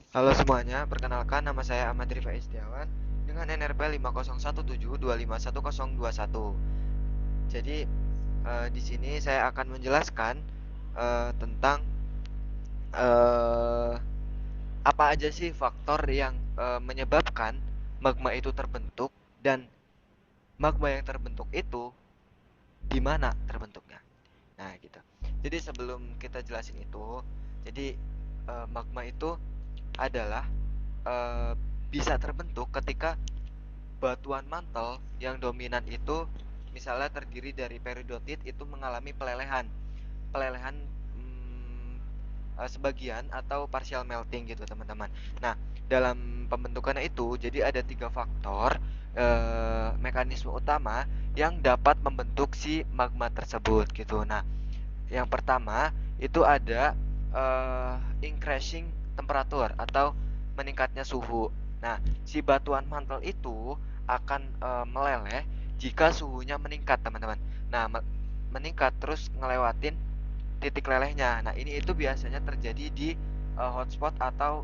Halo semuanya, perkenalkan nama saya Ahmad Rifa Istiawan dengan NRP 501725121. Jadi di sini saya akan menjelaskan tentang eh, apa aja sih faktor yang menyebabkan magma itu terbentuk dan magma yang terbentuk itu di mana terbentuknya. Nah, gitu. Jadi sebelum kita jelasin itu, jadi magma itu adalah eh, bisa terbentuk ketika batuan mantel yang dominan itu misalnya terdiri dari peridotit itu mengalami pelelehan. Pelelehan mm, sebagian atau partial melting gitu, teman-teman. Nah, dalam pembentukannya itu jadi ada tiga faktor mekanisme utama yang dapat membentuk si magma tersebut gitu. Nah, yang pertama itu ada increasing temperature atau meningkatnya suhu. Nah, si batuan mantel itu akan meleleh jika suhunya meningkat, teman-teman. Nah, meningkat terus ngelewatin titik lelehnya. Nah, ini itu biasanya terjadi di hotspot atau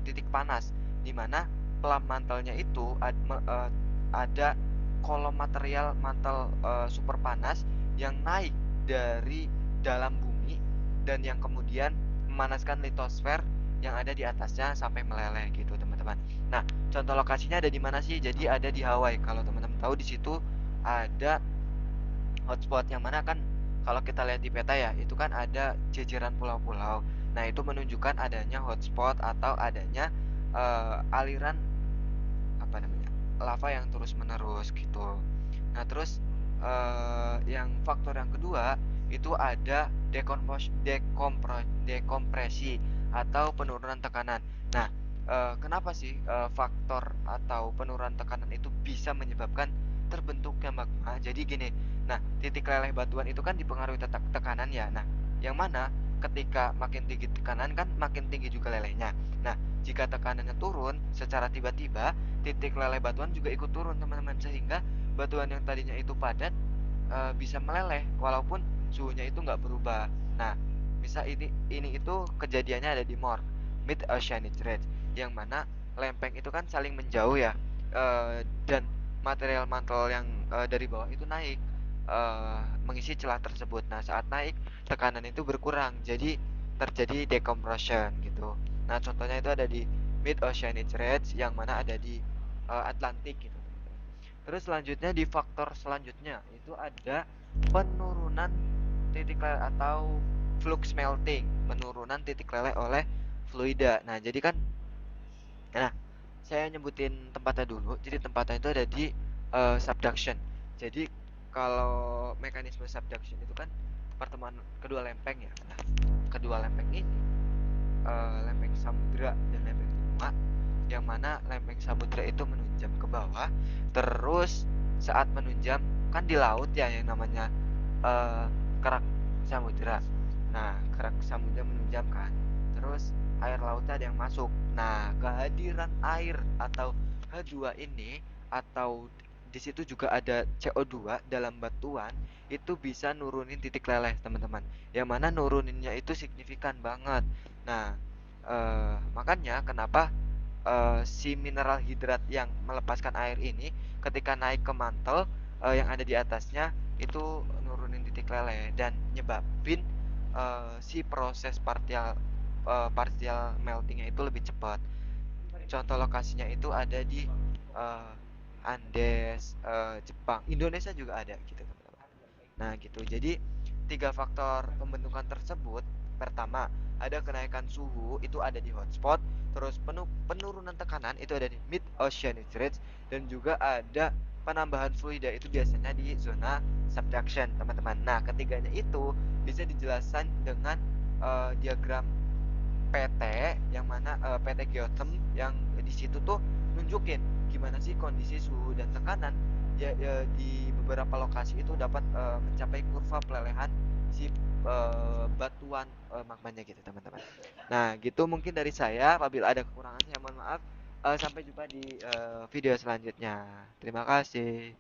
titik panas, di mana pelam mantelnya itu ada kolom material mantel super panas yang naik dari dalam bumi dan yang kemudian memanaskan litosfer yang ada di atasnya sampai meleleh gitu, teman-teman. Nah, contoh lokasinya ada di mana sih? Jadi ada di Hawaii. Kalau teman-teman tahu di situ ada hotspot yang mana kan kalau kita lihat di peta ya, itu kan ada jejeran pulau-pulau. Nah, itu menunjukkan adanya hotspot atau adanya aliran apa namanya? Lava yang terus-menerus gitu. Nah, terus yang faktor yang kedua itu ada dekompresi atau penurunan tekanan. Nah, kenapa sih faktor atau penurunan tekanan itu bisa menyebabkan terbentuknya magma? Jadi gini, nah titik leleh batuan itu kan dipengaruhi tekanan ya. Nah, yang mana ketika makin tinggi tekanan kan makin tinggi juga lelehnya. Nah, jika tekanannya turun secara tiba-tiba, titik leleh batuan juga ikut turun, teman-teman, sehingga batuan yang tadinya itu padat bisa meleleh walaupun suhunya itu nggak berubah. Nah, misal ini itu kejadiannya ada di Mid Oceanic Ridge, yang mana lempeng itu kan saling menjauh ya, dan material mantel yang dari bawah itu naik mengisi celah tersebut. Nah, saat naik tekanan itu berkurang, jadi terjadi decompression gitu. Nah, contohnya itu ada di Mid Oceanic Ridge yang mana ada di Atlantik gitu. Terus selanjutnya di faktor selanjutnya itu ada penurunan titik leleh atau flux melting, penurunan titik leleh oleh fluida. Nah, jadi kan nah, saya nyebutin tempatnya dulu. Jadi tempatnya itu ada di subduction. Jadi kalau mekanisme subduction itu kan pertemuan kedua lempeng ya. Nah, kedua lempeng ini lempeng samudra dan lempeng benua, yang mana lempeng samudra itu menunjam ke bawah, terus saat menunjam kan di laut ya yang namanya eh, kerak samudra. Nah, kerak samudra menunjam kan, terus air lautnya ada yang masuk. Nah, kehadiran air atau H2 ini atau di situ juga ada CO2 dalam batuan itu bisa nurunin titik leleh, teman-teman. Yang mana nuruninnya itu signifikan banget. Nah, makanya kenapa si mineral hidrat yang melepaskan air ini ketika naik ke mantel yang ada di atasnya itu nurunin titik leleh dan nyebabin si proses partial meltingnya itu lebih cepat. Contoh lokasinya itu ada di eh, Andes, Jepang, Indonesia juga ada gitu, teman-teman. Nah, gitu. Jadi tiga faktor pembentukan tersebut, pertama ada kenaikan suhu itu ada di hotspot, terus penurunan tekanan itu ada di mid oceanic ridge, dan juga ada penambahan fluida itu biasanya di zona subduction, teman-teman. Nah, ketiganya itu bisa dijelaskan dengan diagram PT, yang mana PT Geotherm, yang di situ tuh nunjukin gimana sih kondisi suhu dan tekanan ya, di beberapa lokasi itu dapat mencapai kurva pelelehan si batuan magmanya gitu, teman-teman. Nah, gitu mungkin dari saya. Apabila ada kekurangan saya mohon maaf. Sampai jumpa di video selanjutnya. Terima kasih.